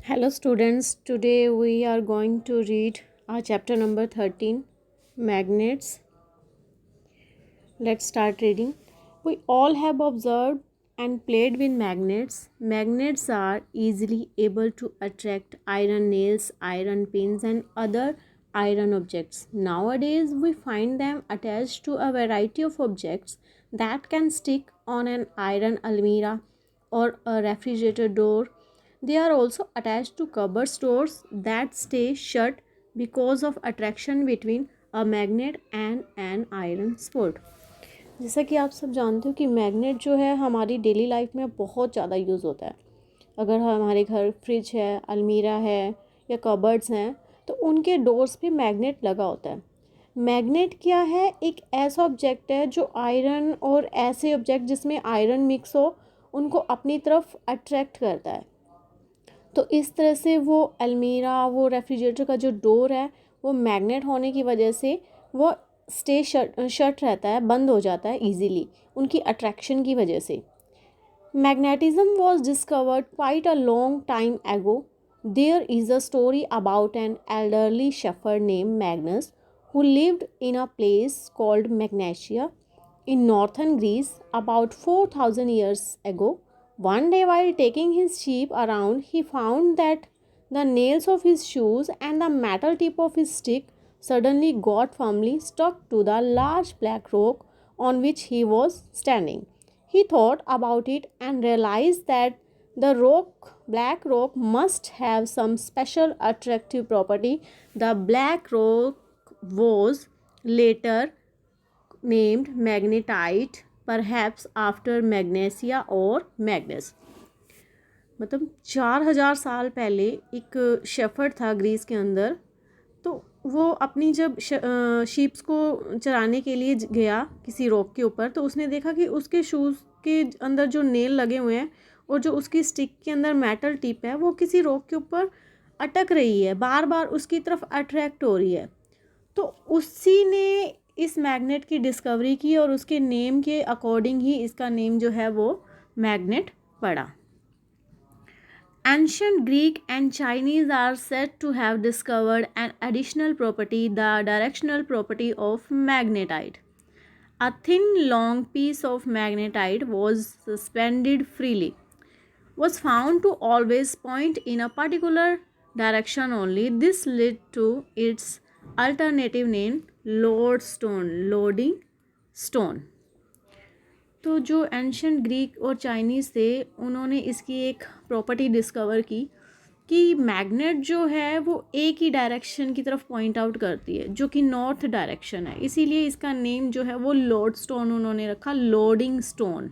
Hello students, today we are going to read our chapter number 13, Magnets. Let's start reading. We all have observed and played with magnets. Magnets are easily able to attract iron nails, iron pins and other iron objects. Nowadays we find them attached to a variety of objects that can stick on an iron almirah or a refrigerator door. They are also attached to cupboard doors that stay shut because of attraction between a magnet and an iron sport. जैसा कि आप सब जानते हो कि magnet जो है हमारी डेली लाइफ में बहुत ज़्यादा यूज़ होता है। अगर हमारे घर फ्रिज है, अलमीरा है या कबर्ड्स हैं तो उनके डोर्स पे मैग्नेट लगा होता है। मैग्नेट क्या है? एक ऐसा ऑब्जेक्ट है जो आयरन और ऐसे ऑब्जेक्ट जिसमें आयरन मिक्स हो उनको अपनी तरफ अट्रैक्ट करता है। तो इस तरह से वो अलमीरा, वो रेफ्रिजरेटर का जो डोर है वो मैग्नेट होने की वजह से वो स्टे शट रहता है, बंद हो जाता है ईजीली उनकी अट्रैक्शन की वजह से। Magnetism was discovered quite a long time ago. There is a story about an elderly shepherd name Magnus who lived in a place called Magnesia in northern Greece about 4,000 years ago. One day, while taking his sheep around, he found that the nails of his shoes and the metal tip of his stick suddenly got firmly stuck to the large black rock on which he was standing. He thought about it and realized that the black rock must have some special attractive property. The black rock was later named magnetite, perhaps after Magnesia or Magnus. मतलब 4,000 साल पहले एक shepherd था Greece के अंदर। तो वो अपनी जब शीप्स को चराने के लिए गया किसी रॉक के ऊपर, तो उसने देखा कि उसके शूज़ के अंदर जो नेल लगे हुए हैं और जो उसकी स्टिक के अंदर मेटल टिप है वो किसी रॉक के ऊपर अटक रही है, बार बार उसकी तरफ अट्रैक्ट हो रही है। तो उसी ने इस मैग्नेट की डिस्कवरी की और उसके नेम के अकॉर्डिंग ही इसका नेम जो है वो मैग्नेट पड़ा। Ancient Greek and Chinese are said to have discovered an additional property, the directional property of magnetite. A thin, long piece of magnetite was suspended freely, was found to always point in a particular direction only. This led to its alternative name, lodestone, loading stone. तो जो ancient Greek और Chinese थे उन्होंने इसकी एक property discover की कि magnet जो है वो एक ही डायरेक्शन की तरफ पॉइंट आउट करती है जो कि नॉर्थ डायरेक्शन है, इसीलिए इसका नेम जो है वो लोड स्टोन उन्होंने रखा, loading stone.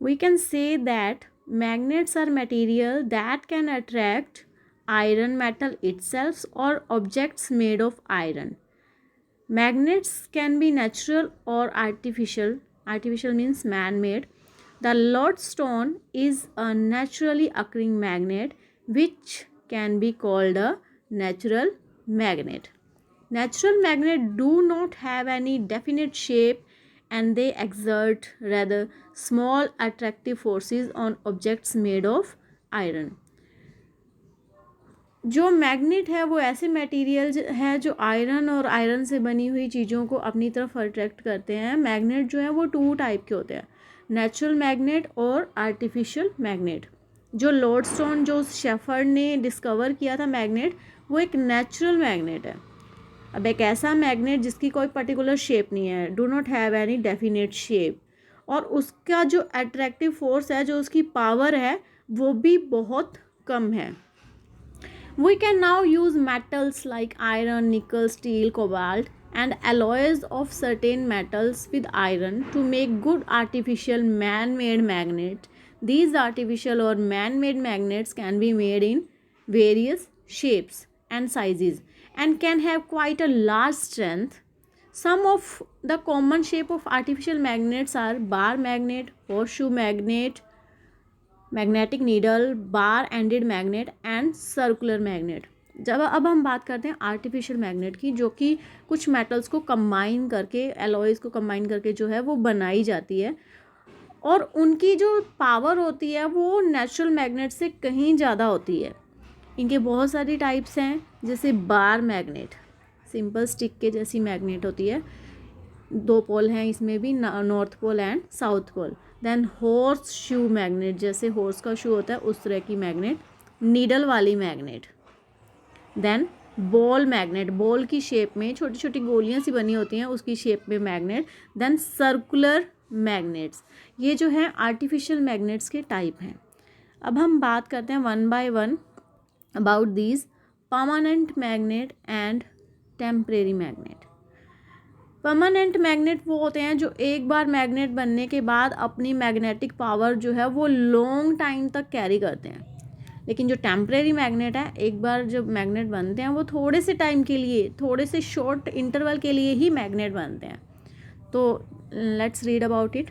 We can say that magnets are material that can attract iron metal itself or objects made of iron. Magnets can be natural or artificial. Artificial means man-made. The lodestone is a naturally occurring magnet which can be called a natural magnet. Natural magnets do not have any definite shape and they exert rather small attractive forces on objects made of iron. जो magnet है वो ऐसे material है जो iron और iron से बनी हुई चीज़ों को अपनी तरफ अट्रैक्ट करते हैं। मैग्नेट जो है वो 2 टाइप के होते हैं, नेचुरल मैग्नेट और आर्टिफिशियल मैग्नेट। जो लॉडस्टोन जो शेफर्ड ने डिस्कवर किया था मैग्नेट, वो एक नेचुरल मैग्नेट है। अब एक ऐसा मैग्नेट जिसकी कोई पर्टिकुलर शेप नहीं है, do not have any definite shape, और उसका जो अट्रैक्टिव फोर्स है, जो उसकी पावर है, वो भी बहुत कम है। We can now use metals like iron, nickel, steel, cobalt and alloys of certain metals with iron to make good artificial man-made magnets. These artificial or man-made magnets can be made in various shapes and sizes and can have quite a large strength. Some of the common shape of artificial magnets are bar magnet, horseshoe magnet, magnetic needle, bar ended magnet and circular magnet. जब अब हम बात करते हैं artificial magnet की, जो कि कुछ मेटल्स को कंबाइन करके, एलॉयज़ को कंबाइन करके जो है वो बनाई जाती है, और उनकी जो पावर होती है वो नेचुरल मैग्नेट से कहीं ज़्यादा होती है। इनके बहुत सारी टाइप्स हैं, जैसे बार मैग्नेट, सिंपल स्टिक के जैसी मैग्नेट होती है, 2 पोल हैं इसमें भी, north pole and south pole. Then horse shoe magnet, जैसे हॉर्स का शू होता है उस तरह की मैग्नेट, नीडल वाली magnet. Then ball magnet, ball की शेप में छोटी छोटी गोलियां सी बनी होती हैं उसकी शेप में मैग्नेट। देन सर्कुलर मैग्नेट्स, ये जो है आर्टिफिशियल मैग्नेट्स के टाइप हैं। अब हम बात करते हैं one by one about these permanent magnet and temporary magnet. Permanent magnet वो होते हैं जो एक बार मैग्नेट बनने के बाद अपनी मैग्नेटिक पावर जो है वो लॉन्ग टाइम तक कैरी करते हैं। लेकिन जो टेम्परेरी मैग्नेट है, एक बार जब मैग्नेट बनते हैं वो थोड़े से टाइम के लिए, थोड़े से शॉर्ट इंटरवल के लिए ही मैग्नेट बनते हैं। तो let's read about it.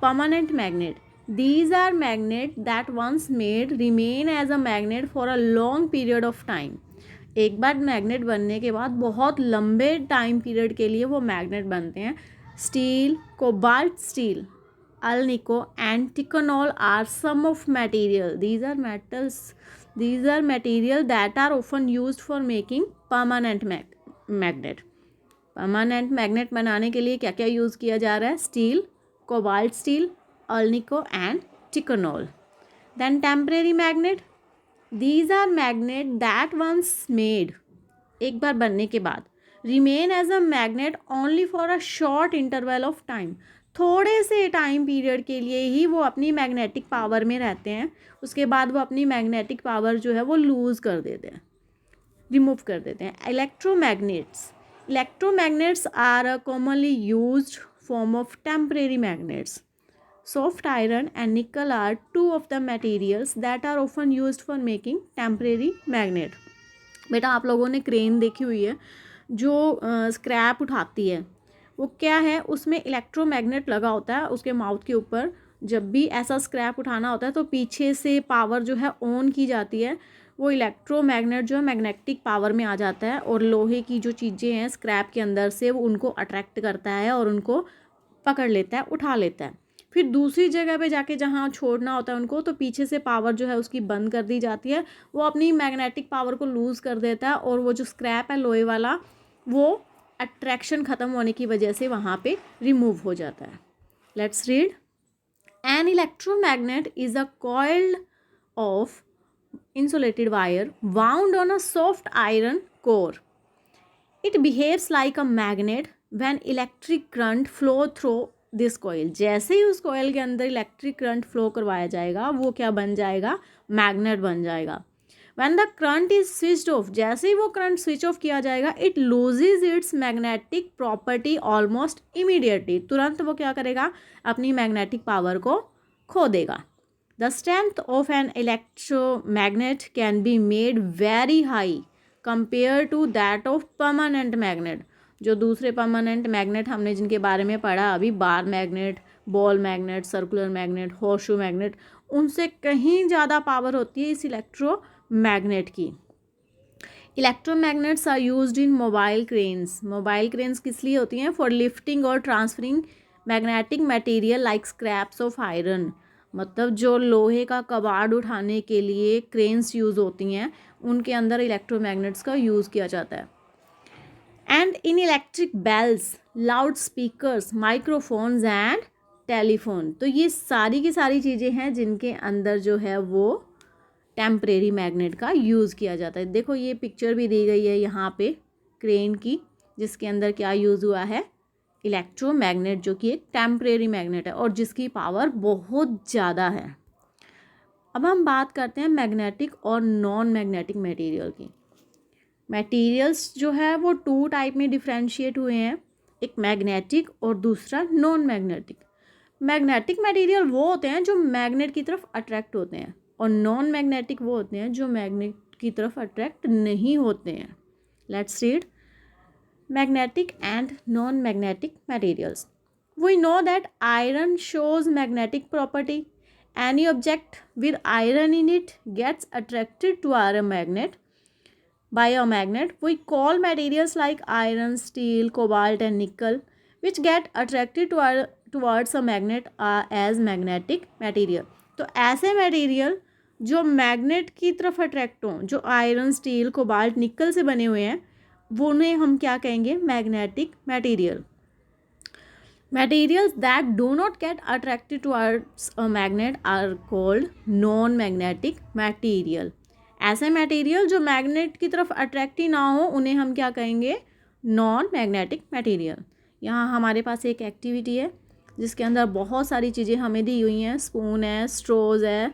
Permanent magnet, these are magnet that once made remain as a magnet for a long period of time। एक बार मैग्नेट बनने के बाद बहुत लंबे टाइम पीरियड के लिए वो मैग्नेट बनते हैं। Steel, cobalt steel, alnico and टिकोनॉल are some of material, these are metals, these are material that are often used for making permanent magnet। Permanent magnet बनाने के लिए क्या क्या यूज़ किया जा रहा है? Steel, cobalt steel, alnico and ticonal. Then temporary magnet, these are magnet that once made, एक बार बनने के बाद, remain as a magnet only for a short interval of time, थोड़े से टाइम पीरियड के लिए ही वो अपनी मैग्नेटिक पावर में रहते हैं, उसके बाद वो अपनी मैग्नेटिक पावर जो है वो लूज़ कर देते हैं, रिमूव कर देते हैं। Electromagnets, electromagnets are a commonly used form of temporary magnets. Soft iron and nickel are two of the materials that are often used for making temporary magnet। बेटा आप लोगों ने क्रेन देखी हुई है जो स्क्रैप उठाती है, वो क्या है, उसमें इलेक्ट्रोमैग्नेट लगा होता है उसके माउथ के ऊपर। जब भी ऐसा स्क्रैप उठाना होता है तो पीछे से पावर जो है ऑन की जाती है, वो इलेक्ट्रोमैग्नेट जो है मैग्नेटिक पावर में आ जाता है और लोहे की जो चीज़ें हैं स्क्रैप के अंदर से वो उनको अट्रैक्ट करता है और उनको पकड़ लेता है, उठा लेता है। फिर दूसरी जगह पे जाके जहाँ छोड़ना होता है उनको, तो पीछे से पावर जो है उसकी बंद कर दी जाती है, वो अपनी मैग्नेटिक पावर को लूज़ कर देता है और वो जो स्क्रैप है लोहे वाला वो अट्रैक्शन ख़त्म होने की वजह से वहाँ पे रिमूव हो जाता है। Let's read. An electromagnet is a coiled of insulated wire wound on a soft iron core। It behaves like a magnet when electric current flow through this coil। जैसे ही उस coil के अंदर इलेक्ट्रिक करंट फ्लो करवाया जाएगा वो क्या बन जाएगा? मैग्नेट बन जाएगा। When the current is switched off, जैसे ही वो करंट स्विच ऑफ किया जाएगा, it loses its magnetic property almost immediately। तुरंत वो क्या करेगा? अपनी मैग्नेटिक पावर को खो देगा। The strength of an electromagnet can be made very high compared to that of permanent magnet। जो दूसरे परमानेंट मैग्नेट हमने जिनके बारे में पढ़ा अभी, bar magnet, ball magnet, circular magnet, horseshoe magnet, उनसे कहीं ज़्यादा पावर होती है इस इलेक्ट्रोमैग्नेट की। Electromagnets are used in mobile cranes. Mobile cranes किस लिए होती हैं? फॉर लिफ्टिंग और transferring magnetic material like scraps of iron. मतलब जो लोहे का कबाड़ उठाने के लिए क्रेन्स यूज़ होती हैं उनके अंदर इलेक्ट्रोमैग्नेट्स का यूज़ किया जाता है। And in electric bells, loud speakers, microphones and telephone. तो ये सारी की सारी चीज़ें हैं जिनके अंदर जो है वो टेम्परेरी मैग्नेट का यूज़ किया जाता है। देखो ये पिक्चर भी दी गई है यहाँ पे क्रेन की, जिसके अंदर क्या यूज़ हुआ है? इलेक्ट्रोमैग्नेट, जो कि एक टेम्परेरी मैग्नेट है और जिसकी पावर बहुत ज़्यादा है। अब हम बात करते हैं मैग्नेटिक और नॉन मैग्नेटिक मटेरियल की। मटेरियल्स जो है वो 2 टाइप में डिफ्रेंशिएट हुए हैं, एक मैग्नेटिक और दूसरा नॉन मैग्नेटिक। मैग्नेटिक मटेरियल वो होते हैं जो मैग्नेट की तरफ अट्रैक्ट होते हैं और नॉन मैग्नेटिक वो होते हैं जो मैग्नेट की तरफ अट्रैक्ट नहीं होते हैं। Let's read. Magnetic and non-magnetic materials. We know that iron shows magnetic property. Any object with iron in it gets attracted to our magnet. By a magnet, we call materials like iron, steel, cobalt and nickel which get attracted towards a magnet as magnetic material. तो ऐसे material जो magnet की तरफ attract हों, जो iron, steel, cobalt, निकल से बने हुए हैं, वो उन्हें हम क्या कहेंगे? Magnetic material. Materials that do not get attracted towards a magnet are called non-magnetic material. ऐसे मटेरियल जो मैग्नेट की तरफ अट्रैक्ट ही ना हो उन्हें हम क्या कहेंगे? Non magnetic material. यहाँ हमारे पास एक एक्टिविटी है जिसके अंदर बहुत सारी चीज़ें हमें दी हुई हैं। स्पून है, स्ट्रॉज है,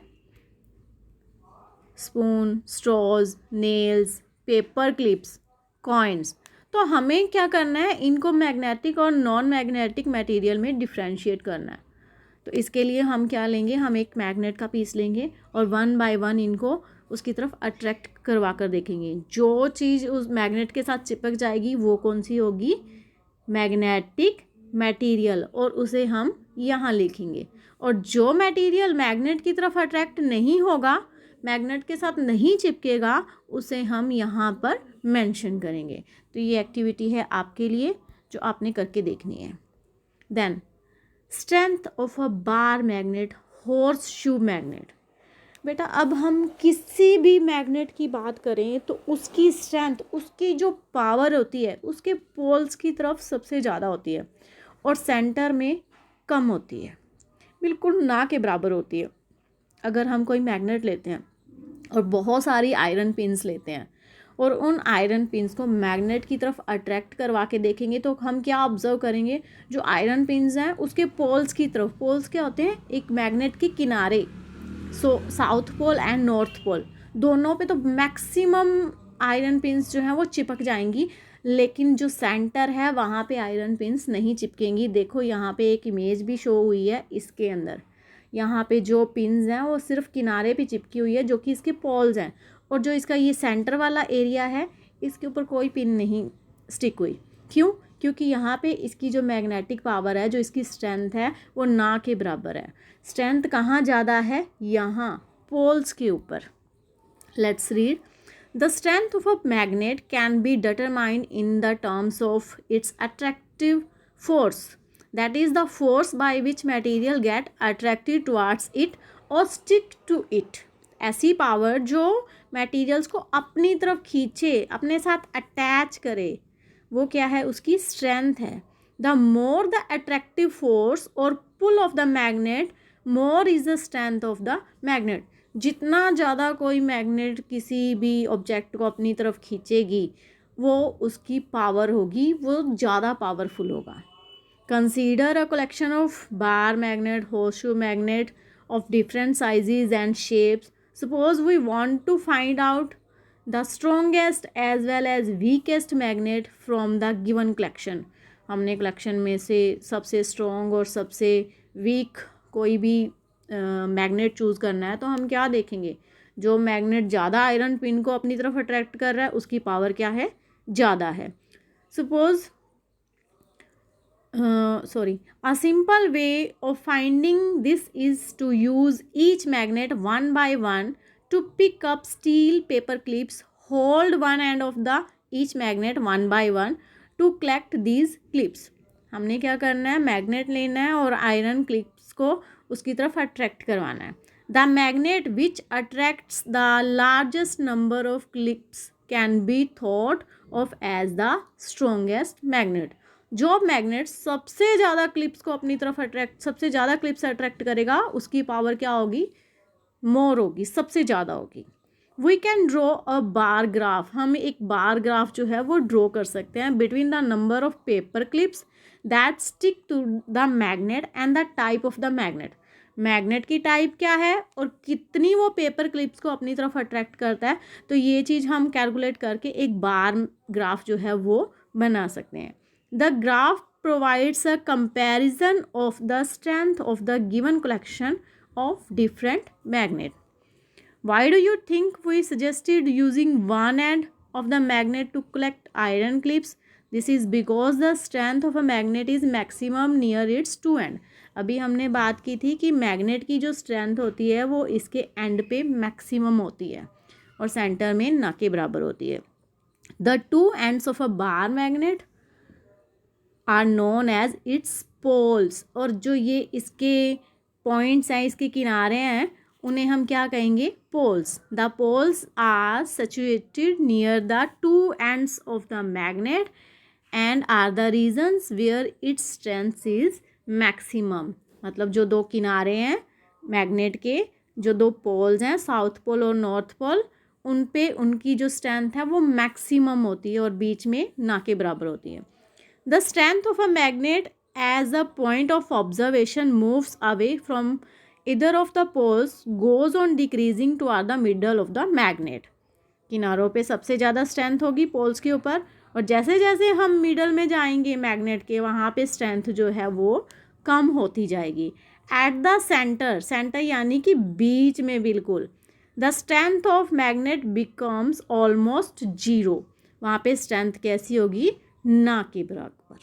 spoon, straws, nails, paper clips, coins. तो हमें क्या करना है? इनको मैग्नेटिक और नॉन मैग्नेटिक मटेरियल में डिफ्रेंशिएट करना है। तो इसके लिए हम क्या लेंगे? हम एक मैग्नेट का पीस लेंगे और वन बाय वन इनको उसकी तरफ अट्रैक्ट करवा कर देखेंगे। जो चीज़ उस मैग्नेट के साथ चिपक जाएगी वो कौन सी होगी? मैग्नेटिक मटेरियल, और उसे हम यहाँ लिखेंगे। और जो मटेरियल मैग्नेट की तरफ अट्रैक्ट नहीं होगा, मैग्नेट के साथ नहीं चिपकेगा, उसे हम यहाँ पर मेंशन करेंगे। तो ये एक्टिविटी है आपके लिए जो आपने करके देखनी है। Then strength of a bar magnet, horse shoe magnet. बेटा अब हम किसी भी मैग्नेट की बात करें तो उसकी स्ट्रेंथ, उसकी जो पावर होती है, उसके पोल्स की तरफ सबसे ज़्यादा होती है और सेंटर में कम होती है, बिल्कुल ना के बराबर होती है। अगर हम कोई मैग्नेट लेते हैं और बहुत सारी आयरन पिन्स लेते हैं और उन आयरन पिन्स को मैग्नेट की तरफ अट्रैक्ट करवा के देखेंगे तो हम क्या ऑब्जर्व करेंगे? जो आयरन पिन्स हैं उसके पोल्स की तरफ, पोल्स क्या होते हैं? एक मैग्नेट के किनारे, south pole and north pole, दोनों पे तो मैक्सिमम आयरन पिन्स जो हैं वो चिपक जाएंगी, लेकिन जो सेंटर है वहाँ पे आयरन पिन्स नहीं चिपकेंगी। देखो यहाँ पे एक इमेज भी शो हुई है इसके अंदर। यहाँ पे जो पिन्स हैं वो सिर्फ किनारे पे चिपकी हुई है जो कि इसके पोल्स हैं, और जो इसका ये सेंटर वाला एरिया है इसके ऊपर कोई पिन नहीं स्टिक हुई। क्यों? क्योंकि यहाँ पे इसकी जो मैग्नेटिक पावर है, जो इसकी स्ट्रेंथ है, वो ना के बराबर है। स्ट्रेंथ कहाँ ज़्यादा है? यहाँ पोल्स के ऊपर। Let's read. The strength of a magnet can be determined in the terms of its attractive force, that is the force by which material get attracted towards it और स्टिक टू इट। ऐसी power जो materials को अपनी तरफ खींचे, अपने साथ attach करे, वो क्या है? उसकी स्ट्रेंथ है। The more the attractive force और pull of the magnet, more is the strength of the magnet. जितना ज़्यादा कोई मैग्नेट किसी भी ऑब्जेक्ट को अपनी तरफ खींचेगी, वो उसकी पावर होगी, वो ज़्यादा पावरफुल होगा। Consider a collection of bar magnet, horseshoe magnet of different sizes and shapes. Suppose we want to find out the strongest as well as weakest magnet from the given collection. हमने collection में से सबसे strong और सबसे week कोई भी magnet choose करना है, तो हम क्या देखेंगे? जो मैग्नेट ज़्यादा आयरन पिन को अपनी तरफ अट्रैक्ट कर रहा है उसकी पावर क्या है? ज़्यादा है। Suppose a simple way of finding this is to use each magnet one by one to pick up steel paper clips, hold one end of the each magnet one by one to collect these clips. हमने क्या करना है? Magnet लेना है और iron clips को उसकी तरफ अट्रैक्ट करवाना है। The magnet which attracts the largest number of clips can be thought of as the strongest magnet. जो मैग्नेट सबसे ज़्यादा क्लिप्स को अपनी तरफ अट्रैक्ट, सबसे ज़्यादा क्लिप्स अट्रैक्ट करेगा, उसकी पावर क्या होगी? मोर होगी, सबसे ज़्यादा होगी। We can draw a bar graph. हम एक बार ग्राफ जो है वो ड्रॉ कर सकते हैं between the number of paper clips that stick to the magnet and the type of the magnet. Magnet की टाइप क्या है और कितनी वो पेपर क्लिप्स को अपनी तरफ अट्रैक्ट करता है, तो ये चीज़ हम कैलकुलेट करके एक बार ग्राफ जो है वो बना सकते हैं। The graph provides a comparison of the strength of the given collection of different magnet. Why do you think we suggested using one end of the magnet to collect iron clips? This is because the strength of a magnet is maximum near its two end. अभी हमने बात की थी कि magnet की जो strength होती है वो इसके एंड पे मैक्सिमम होती है और सेंटर में ना के बराबर होती है। The two ends of a bar magnet are known as its poles, और जो ये इसके पॉइंट्स हैं, इसके किनारे हैं, उन्हें हम क्या कहेंगे? Poles. The poles are situated near the two ends of the magnet and are the regions where its strength is maximum. मतलब जो दो किनारे हैं मैग्नेट के, जो दो पोल्स हैं साउथ पोल और नॉर्थ पोल, उन पे उनकी जो स्ट्रेंथ है वो मैक्सिमम होती है और बीच में ना के बराबर होती है. The strength of a magnet as a point of observation moves away from either of the poles goes on decreasing towards the middle of the magnet. किनारों पे सबसे ज़्यादा स्ट्रेंथ होगी पोल्स के ऊपर, और जैसे जैसे हम मिडल में जाएंगे मैग्नेट के, वहाँ पे स्ट्रेंथ जो है वो कम होती जाएगी. एट द सेंटर, सेंटर यानी कि बीच में बिल्कुल, the strength of magnet becomes almost zero. वहाँ पे स्ट्रेंथ कैसी होगी? ना के बराबर.